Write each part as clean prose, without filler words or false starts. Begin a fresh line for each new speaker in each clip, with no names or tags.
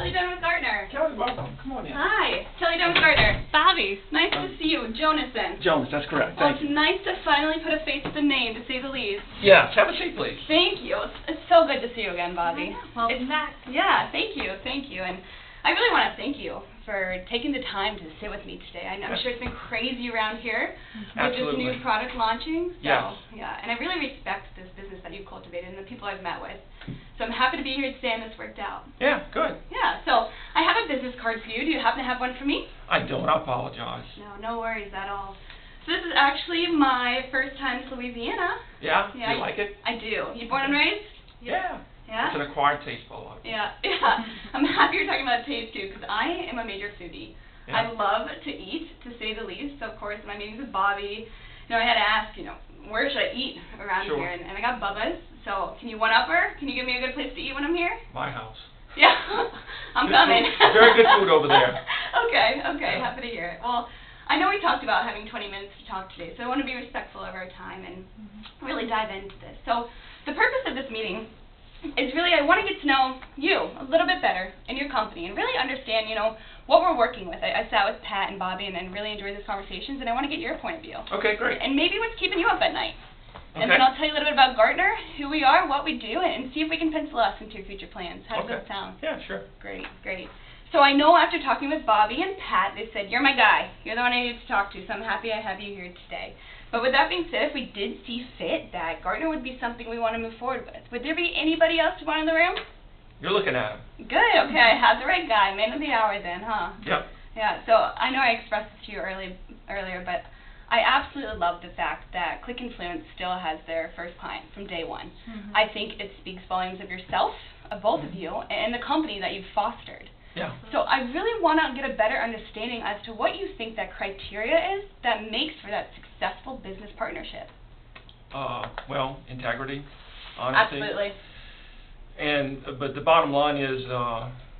Kelly Dunn with Gardner.
Kelly, welcome. Come on in.
Hi, Kelly Dunn with Gardner.
Bobby.
Nice to see you, Jonathan.
Jonas, that's correct.
Well,
Thank
it's
you.
nice to finally put a face to the name, to say the least.
Yes, have a seat, please.
Thank you. It's so good to see you again, Bobby.
Welcome back.
Yeah, thank you, and I really want to thank you for taking the time to sit with me today. I'm
Yes.
sure it's been crazy around here with
Absolutely.
this new product launching. So,
Yes.
yeah, and I really respect this business that you've cultivated and the people I've met with. So I'm happy to be here today and this worked out.
Yeah, good.
Yeah, so I have a business card for you. Do you happen to have one for me?
I don't. I apologize.
No worries at all. So this is actually my first time to Louisiana.
Yeah?
Yeah,
You like it?
I do. You born and raised?
Yeah.
Yeah?
It's an acquired taste for a lot of people.
Yeah. I'm happy you're talking about taste too, because I am a major foodie.
Yeah.
I love to eat, to say the least. So of course, my meetings with Bobby, I had to ask, where should I eat around
Sure.
here? And I got Bubba's. So can you one-up her? Can you give me a good place to eat when I'm here?
My house.
Yeah, I'm
Good
coming.
food. Very good food over there.
Okay,
Yeah.
happy to hear it. Well, I know we talked about having 20 minutes to talk today, so I want to be respectful of our time and really dive into this. So the purpose of this meeting is really I want to get to know you a little bit better and your company and really understand, what we're working with. I sat with Pat and Bobby and really enjoyed these conversations, and I want to get your point of view.
Okay, great.
And maybe what's keeping you up at night. And
Okay.
then I'll tell you a little bit about Gardner, who we are, what we do, and see if we can pencil us into your future plans. How does
Okay.
that sound?
Yeah, sure.
Great. So I know after talking with Bobby and Pat, they said, you're my guy. You're the one I need to talk to, so I'm happy I have you here today. But with that being said, if we did see fit that Gardner would be something we want to move forward with, would there be anybody else you want in the room?
You're looking at him.
Good. Okay, I have the right guy. Man of the hour then, huh?
Yep.
Yeah, so I know I expressed this to you earlier, but I absolutely love the fact that ClickInfluence still has their first client from day one.
Mm-hmm.
I think it speaks volumes of yourself, of both of you, and the company that you've fostered.
Yeah.
So I really want to get a better understanding as to what you think that criteria is that makes for that successful business partnership.
Well, integrity, honesty.
Absolutely.
But the bottom line is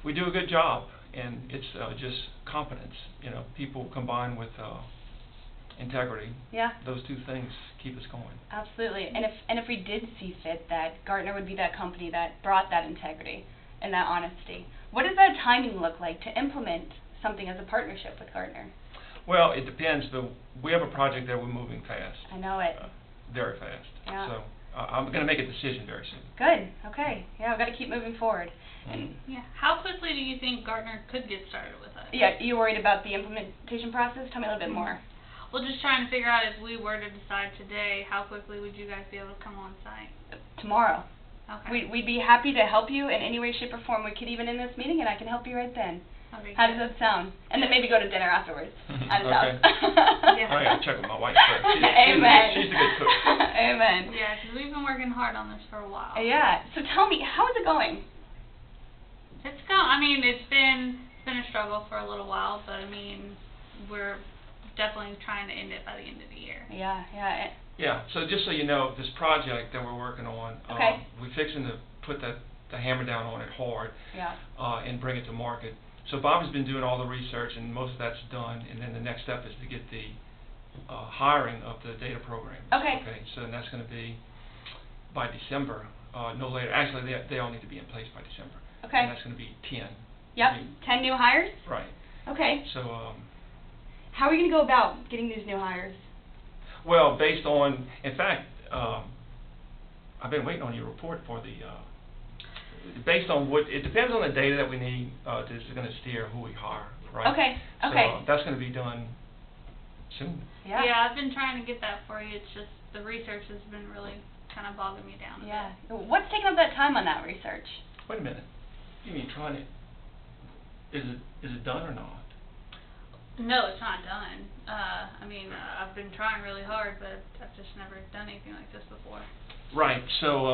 we do a good job, and it's just competence. People combined with integrity.
Yeah.
Those two things keep us going.
Absolutely. And if we did see fit that Gardner would be that company that brought that integrity and that honesty, what does that timing look like to implement something as a partnership with Gardner?
Well, it depends. We have a project that we're moving fast.
I know it.
Very fast.
Yeah.
So I'm going to make a decision very soon.
Good. Okay. Yeah, we've got to keep moving forward.
Mhm.
Yeah. How quickly do you think Gardner could get started with us?
Yeah, you worried about the implementation process? Tell me a little bit more.
Well, just trying to figure out if we were to decide today, how quickly would you guys be able to come on site?
Tomorrow.
Okay.
We'd be happy to help you in any way, shape, or form. We could even end this meeting, and I can help you right then.
Okay,
How does
good.
that sound? And then maybe go to dinner afterwards at his
Okay.
house.
Yeah.
I got to check with my wife first.
Amen.
She's a good cook.
Amen.
Yeah, because we've been working hard on this for a while.
Yeah. So tell me, how is it going?
It's been a struggle for a little while, but we're definitely trying to end it by the end of the year.
Yeah.
Yeah, so just so you know, this project that we're working on,
Okay.
we're fixing to put the hammer down on it hard
Yeah.
and bring it to market. So Bobby's been doing all the research, and most of that's done, and then the next step is to get the hiring of the data program.
Okay.
So that's going to be by December, no later. Actually, they all need to be in place by December.
Okay.
And that's going to be 10.
Yep.
I mean,
10 new hires?
Right.
Okay.
So,
How are you going to go about getting these new hires?
well, based on, in fact, I've been waiting on your report for the, based on it depends on the data that we need, this is going to steer who we hire, right?
Okay.
So
Okay.
that's going to be done soon.
Yeah.
Yeah, I've been trying to get that for you. It's just the research has been really kind of bogging me down a
Yeah.
bit.
What's taking up that time on that research?
Wait a minute. You mean trying it? Is it done or not?
No, it's not done. I've been trying really hard, but I've just never done anything like this before.
Right. So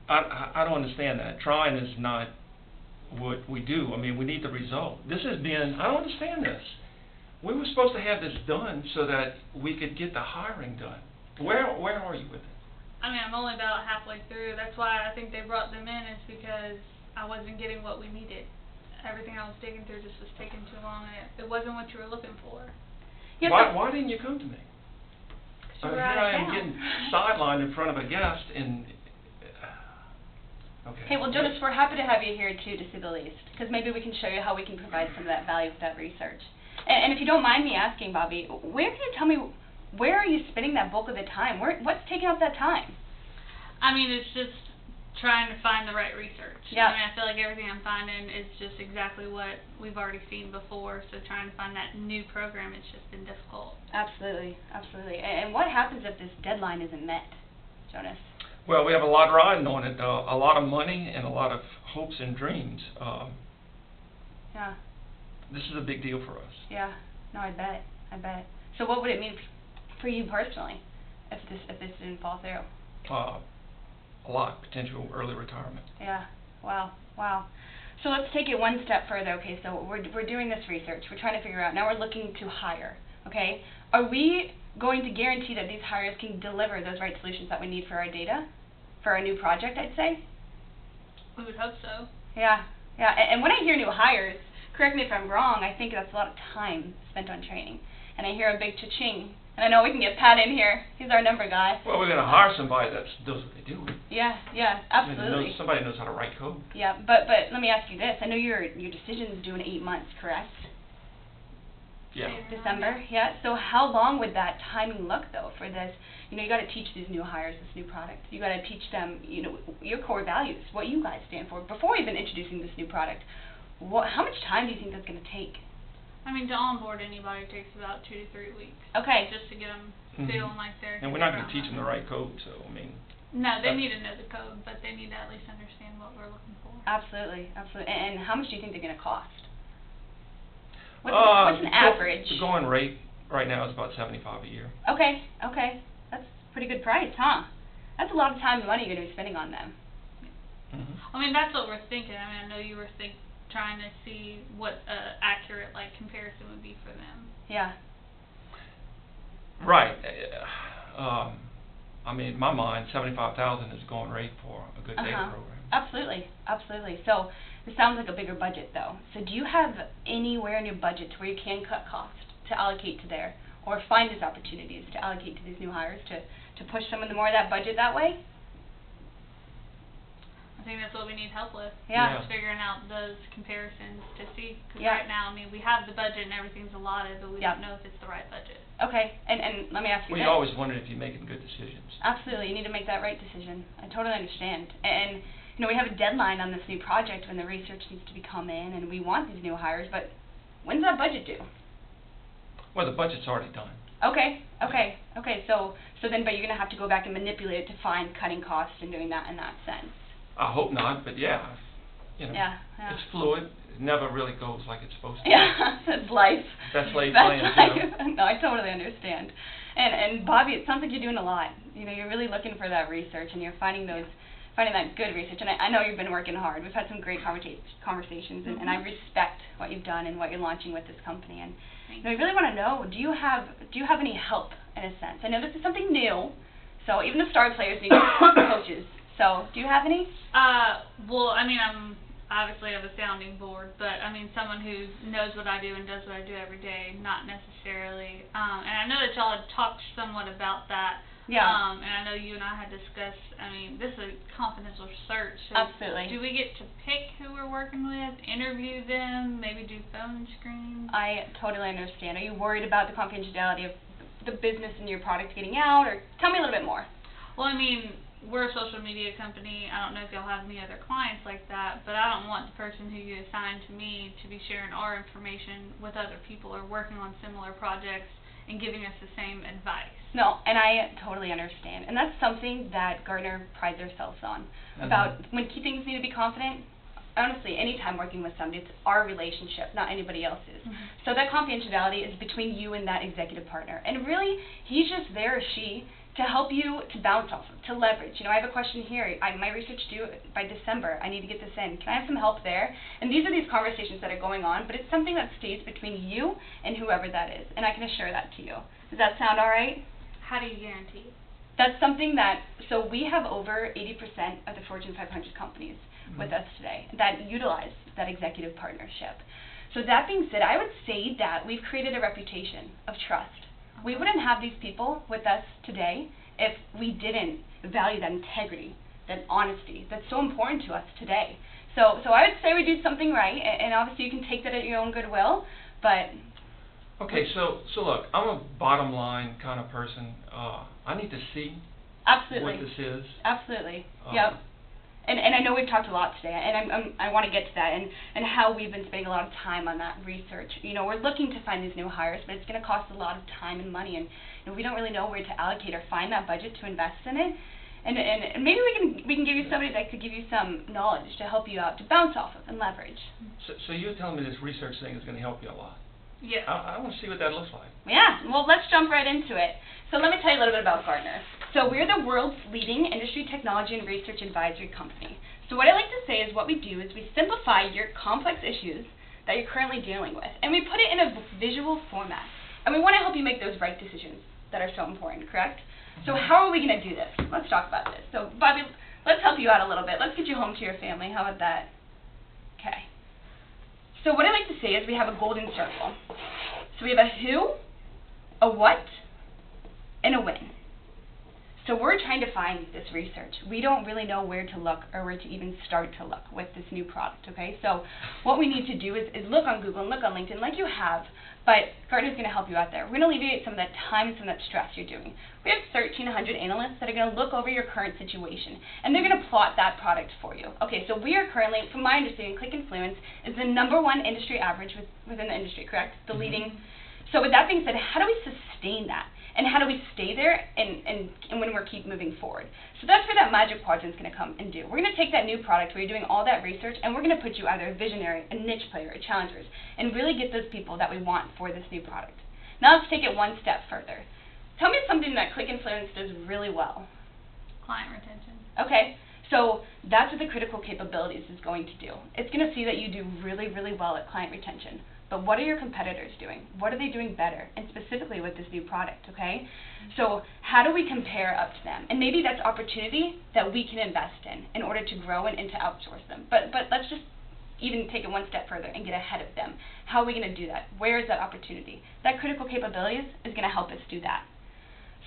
I don't understand that. Trying is not what we do. We need the result. This has been. I don't understand this. We were supposed to have this done so that we could get the hiring done. Where are you with it?
I'm only about halfway through. That's why I think they brought them in, is because I wasn't getting what we needed. Everything I was digging through just was taking too long, and it wasn't what you were looking for.
Yeah,
Why didn't you come to me?
You were
Here
out of
I am
town.
getting sidelined in front of a guest, and Okay.
Hey, well, Jonas, we're happy to have you here too, to say the least, because maybe we can show you how we can provide some of that value with that research. And if you don't mind me asking, Bobby, where can you tell me, where are you spending that bulk of the time? What's taking up that time?
I mean, it's just trying to find the right research.
Yeah.
I mean, I feel like everything I'm finding is just exactly what we've already seen before, so trying to find that new program, it's just been difficult.
Absolutely, absolutely. And what happens if this deadline isn't met, Jonas?
Well, we have a lot riding on it, a lot of money and a lot of hopes and dreams.
Yeah.
This is a big deal for us.
Yeah. No, I bet. So what would it mean for you personally if this didn't fall through?
A lot, potential early retirement.
Yeah. Wow. So let's take it one step further. Okay, so we're doing this research. We're trying to figure out. Now we're looking to hire. Okay, are we going to guarantee that these hires can deliver those right solutions that we need for our data, for our new project? I'd say.
We would hope so.
Yeah. And when I hear new hires, correct me if I'm wrong, I think that's a lot of time spent on training. And I hear a big cha-ching. And I know we can get Pat in here. He's our number guy.
Well, we're going to hire somebody that does what they do.
Yeah, absolutely.
Somebody knows how to write code.
Yeah, but let me ask you this. I know your decision's due in 8 months, correct?
Yeah.
December, yeah. So how long would that timing look, though, for this? You know, you got to teach these new hires this new product. You got to teach them, you know, your core values, what you guys stand for, before even introducing this new product. How much time do you think that's going to take?
I mean, to onboard anybody takes about 2 to 3 weeks.
Okay.
Just to get them
Mhm.
feeling like they're.
And we're not going to teach them the right code, so, I mean.
No, they need to know the code, but they need to at least understand what we're looking for.
Absolutely. And how much do you think they're going to cost? What's an average?
The going rate right now is about $75 a year.
Okay. That's a pretty good price, huh? That's a lot of time and money you're going to be spending on them.
Mm-hmm.
I mean, that's what we're thinking. I mean, I know you were trying to see what accurate comparison would be for them.
Yeah.
Right. I mean, in my mind, $75,000 is a going rate for a good data program.
Absolutely. So this sounds like a bigger budget, though. So do you have anywhere in your budget where you can cut costs to allocate to there, or find these opportunities to allocate to these new hires to push some of the more of that budget that way?
I think that's what we need help with.
Yeah.
Just figuring out those comparisons to see. Because
Yeah.
right now, I mean, we have the budget and everything's allotted, but we
Yeah.
don't know if it's the right budget.
Okay. And let me ask you
Well,
this.
you always wondered if you're making good decisions.
Absolutely, you need to make that right decision. I totally understand. And you know, we have a deadline on this new project when the research needs to be come in, and we want these new hires. But when's that budget due?
Well, the budget's already done.
Okay. So then, but you're gonna have to go back and manipulate it to find cutting costs and doing that in that sense.
I hope not, but yeah, you know,
Yeah.
it's fluid. It never really goes like it's supposed to.
Yeah, that's life.
That's life,
life. No, I totally understand. And Bobby, it sounds like you're doing a lot. You know, you're really looking for that research, and you're finding that good research. And I know you've been working hard. We've had some great conversations, and I respect what you've done and what you're launching with this company. And you know, I really want to know, do you have any help in a sense? I know this is something new, so even the star players need coaches. So, do you have any?
Well, I mean, I'm obviously have a sounding board, but I mean, someone who knows what I do and does what I do every day, not necessarily. And I know that y'all had talked somewhat about that.
Yeah.
And I know you and I had discussed, I mean, this is a confidential search. So
Absolutely.
do we get to pick who we're working with, interview them, maybe do phone screens?
I totally understand. Are you worried about the confidentiality of the business and your product getting out, or tell me a little bit more?
Well, I mean, we're a social media company. I don't know if y'all have any other clients like that, but I don't want the person who you assign to me to be sharing our information with other people or working on similar projects and giving us the same advice.
No, and I totally understand. And that's something that Gartner prides ourselves on. About when key things need to be confident, honestly, anytime working with somebody, it's our relationship, not anybody else's. So that confidentiality is between you and that executive partner. And really, he's just there, or she, to help you to bounce off of, to leverage. You know, I have a question here. My research due by December. I need to get this in. Can I have some help there? And these are these conversations that are going on, but it's something that stays between you and whoever that is. And I can assure that to you. Does that sound all right?
How do you guarantee it?
That's something that, so we have over 80% of the Fortune 500 companies with us today that utilize that executive partnership. So that being said, I would say that we've created a reputation of trust. We wouldn't have these people with us today if we didn't value that integrity that honesty that's so important to us today. So I would say we do something right, and obviously you can take that at your own goodwill, but...
Okay, so look, I'm a bottom line kind of person. I need to see
Absolutely.
what this is.
Absolutely. Yep. And I know we've talked a lot today, and I want to get to that, and how we've been spending a lot of time on that research. You know, we're looking to find these new hires, but it's going to cost a lot of time and money, and you know, we don't really know where to allocate or find that budget to invest in it. And maybe we can give you somebody that could give you some knowledge to help you out, to bounce off of and leverage.
So you're telling me this research thing is going to help you a lot?
Yes.
I want to see what that looks like.
Yeah, well, let's jump right into it. So let me tell you a little bit about Gartner. So we're the world's leading industry technology and research advisory company. So what I like to say is what we do is we simplify your complex issues that you're currently dealing with, and we put it in a visual format. And we want to help you make those right decisions that are so important, correct? So how are we going to do this? Let's talk about this. So Bobby, let's help you out a little bit. Let's get you home to your family. How about that? Okay. So what I like to say is we have a golden circle. So we have a who, a what, and a when. So we're trying to find this research. We don't really know where to look or where to even start to look with this new product, okay? So what we need to do is look on Google and look on LinkedIn like you have, but Gartner's going to help you out there. We're going to alleviate some of that time and some of that stress you're doing. We have 1,300 analysts that are going to look over your current situation, and they're going to plot that product for you. Okay, so we are currently, from my understanding, ClickInfluence is the #1 industry average within the industry, correct? The leading. So with that being said, how do we sustain that? And how do we stay there and when we keep moving forward? So that's where that magic quadrant is going to come and do. We're going to take that new product where you're doing all that research, and we're going to put you either a visionary, a niche player, a challengers, and really get those people that we want for this new product. Now let's take it one step further. Tell me something that ClickInfluence does really well.
Client retention.
Okay, so that's what the critical capabilities is going to do. It's going to see that you do really, really well at client retention. But what are your competitors doing? What are they doing better? And specifically with this new product, okay? So how do we compare up to them? And maybe that's opportunity that we can invest in order to grow and to outsource them. But let's just even take it one step further and get ahead of them. How are we going to do that? Where is that opportunity? That critical capabilities is going to help us do that.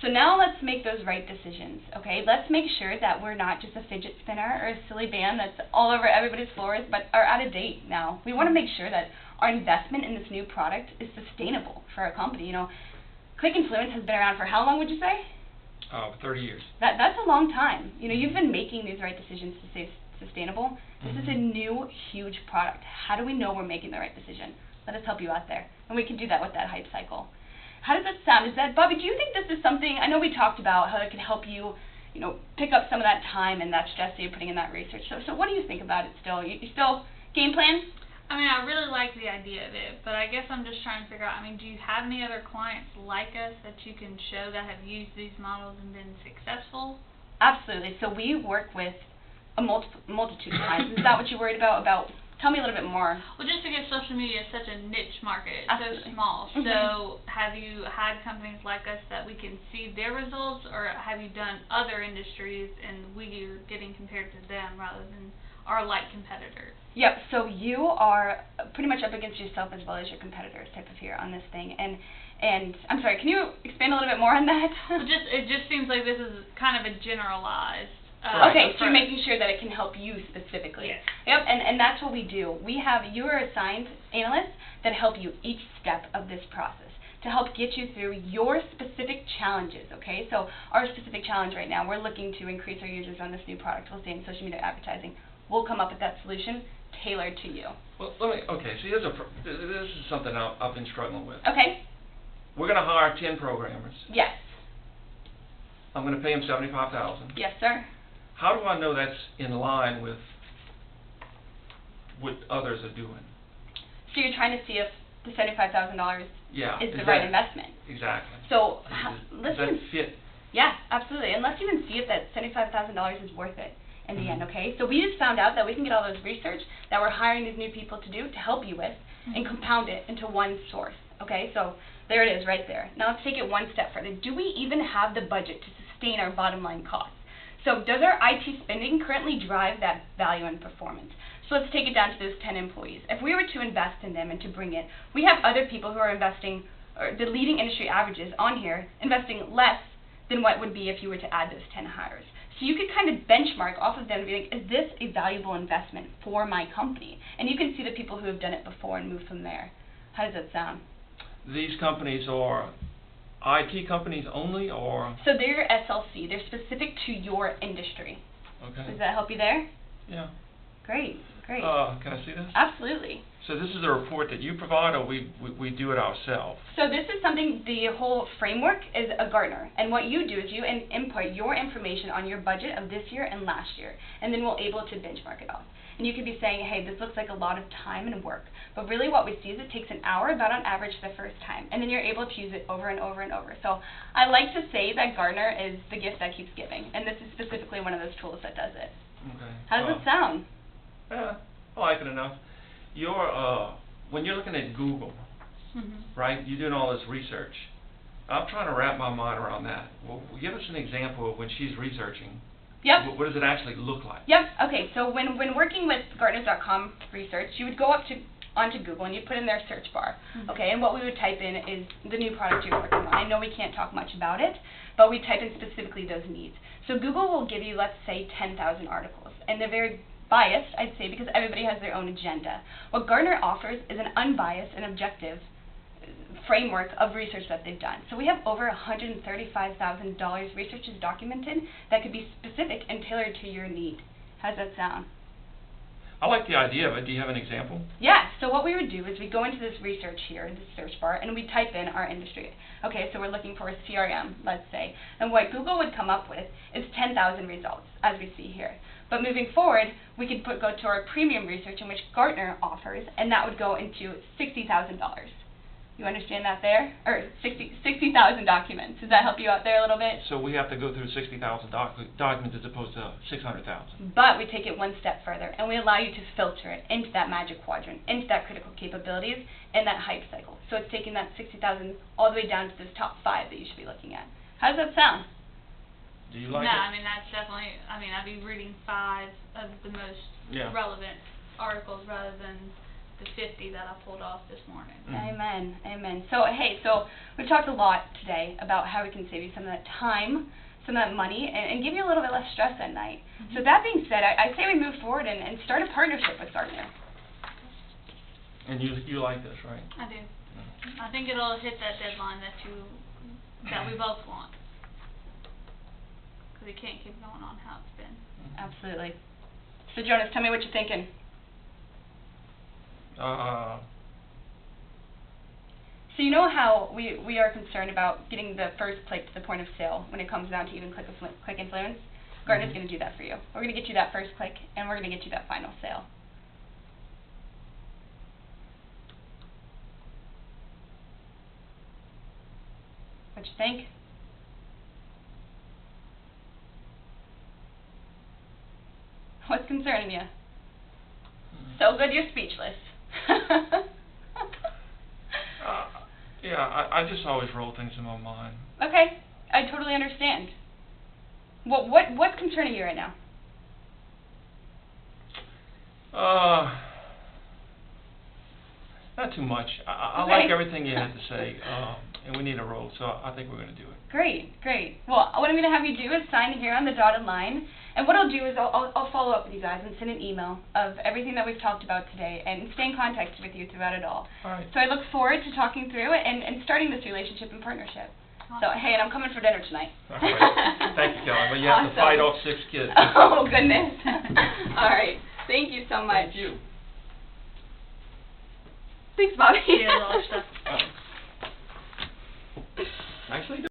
So now let's make those right decisions, okay? Let's make sure that we're not just a fidget spinner or a silly band that's all over everybody's floors, but are out of date now. We want to make sure that our investment in this new product is sustainable for our company. You know, ClickInfluence has been around for how long, would you say?
30 years.
That's a long time. You know, you've been making these right decisions to stay sustainable. This is a new, huge product. How do we know we're making the right decision? Let us help you out there. And we can do that with that hype cycle. How does that sound? Bobby, do you think this is something, I know we talked about how it can help you, you know, pick up some of that time and that stress that you're putting in that research. So what do you think about it still? You still game plan?
I mean, I really like the idea of it, but I guess I'm just trying to figure out, I mean, do you have any other clients like us that you can show that have used these models and been successful?
Absolutely. So we work with a multitude of clients. Is that what you're worried about? Tell me a little bit more.
Well, just because social media is such a niche market, it's
Absolutely.
so small. So have you had companies like us that we can see their results, or have you done other industries and we are getting compared to them rather than our like competitors?
Yep, so you are pretty much up against yourself as well as your competitors type of here on this thing. And I'm sorry, can you expand a little bit more on that?
Well, it just seems like this is kind of a generalized
okay, so you're
approach.
making sure that it can help you specifically.
Yes.
Yep, and that's what we do. You are assigned analysts that help you each step of this process to help get you through your specific challenges, okay? So our specific challenge right now, we're looking to increase our users on this new product, we'll say in social media advertising. We'll come up with that solution tailored to you.
Well, okay, see, this is something I've been struggling with.
Okay?
We're going to hire 10 programmers.
Yes.
I'm going to pay them $75,000.
Yes, sir.
How do I know that's in line with what others are doing?
So you're trying to see if the $75,000
Yeah.
is the right investment.
Exactly.
So
Does that fit?
Yeah, absolutely. And let's even see if that $75,000 is worth it in the end, okay? So we just found out that we can get all those research that we're hiring these new people to do to help you with and compound it into one source, okay? So there it is right there. Now let's take it one step further. Do we even have the budget to sustain our bottom line costs? So does our IT spending currently drive that value and performance? So let's take it down to those 10 employees. If we were to invest in them and to bring it, we have other people who are investing, or the leading industry averages on here, investing less than what would be if you were to add those 10 hires. So you could kind of benchmark off of them and be like, is this a valuable investment for my company? And you can see the people who have done it before and move from there. How does that sound?
These companies are IT companies only, or?
So they're SLC. They're specific to your industry.
Okay.
Does that help you there?
Yeah.
Great, great.
Can I see this?
Absolutely.
So this is a report that you provide, or we do it ourselves?
So this is something, the whole framework is a Gartner. And what you do is you input your information on your budget of this year and last year. And then we're able to benchmark it off. And you could be saying, hey, this looks like a lot of time and work. But really what we see is it takes an hour, about on average, the first time. And then you're able to use it over and over and over. So I like to say that Gartner is the gift that keeps giving. And this is specifically one of those tools that does it.
Okay.
How does it sound?
Yeah, I like it enough. When you're looking at Google, right, you're doing all this research. I'm trying to wrap my mind around that. Well, give us an example of when she's researching.
Yep.
What does it actually look like?
Yep. Okay. So when working with Gartner.com research, you would go onto Google and you put in their search bar. Okay. And what we would type in is the new product you're working on. I know we can't talk much about it, but we type in specifically those needs. So Google will give you, let's say, 10,000 articles, and they're very biased, I'd say, because everybody has their own agenda. What Gartner offers is an unbiased and objective framework of research that they've done. So we have over $135,000 research is documented that could be specific and tailored to your need. How does that sound?
I like the idea of it. Do you have an example?
Yeah, so what we would do is we go into this research here, this search bar, and we type in our industry. Okay, so we're looking for a CRM, let's say. And what Google would come up with is 10,000 results, as we see here. But moving forward, we could go to our premium research, in which Gartner offers, and that would go into $60,000. You understand that there? Or 60,000 documents. Does that help you out there a little bit?
So we have to go through 60,000 documents as opposed to 600,000.
But we take it one step further, and we allow you to filter it into that magic quadrant, into that critical capabilities, and that hype cycle. So it's taking that 60,000 all the way down to this top 5 that you should be looking at. How does that sound?
Do you like
it?
it?
I mean, that's definitely, I'd be reading 5 of the most relevant articles rather than the 50 that I pulled off this morning.
Amen, amen. So, hey, we've talked a lot today about how we can save you some of that time, some of that money, and give you a little bit less stress at night. So that being said, I say we move forward and start a partnership with Gartner.
And you like this, right?
I do. I think it'll hit that deadline that we both want. Because it can't keep going on how it's been.
Absolutely. So Jonas, tell me what you're thinking. So you know how we are concerned about getting the first click to the point of sale when it comes down to even click influence? Gartner's going to do that for you. We're going to get you that first click, and we're going to get you that final sale. What you think? What's concerning you? So good you're speechless.
Yeah, I just always roll things in my mind.
Okay, I totally understand. What's concerning you right now?
Not too much. I
Okay.
like everything you had to say, and we need a roll, so I think we're going to do it.
Great, great. Well, what I'm going to have you do is sign here on the dotted line, and what I'll do is I'll follow up with you guys and send an email of everything that we've talked about today and stay in contact with you throughout it all.
All right.
So I look forward to talking through it and starting this relationship and partnership. So, hey, and I'm coming for dinner tonight.
All right. Thank you, Kelly, but you have to fight off 6 kids.
Oh, goodness. All right. Thank you so much.
Thank you.
Thanks, Bobby.
Yeah, a lot of stuff.
Actually,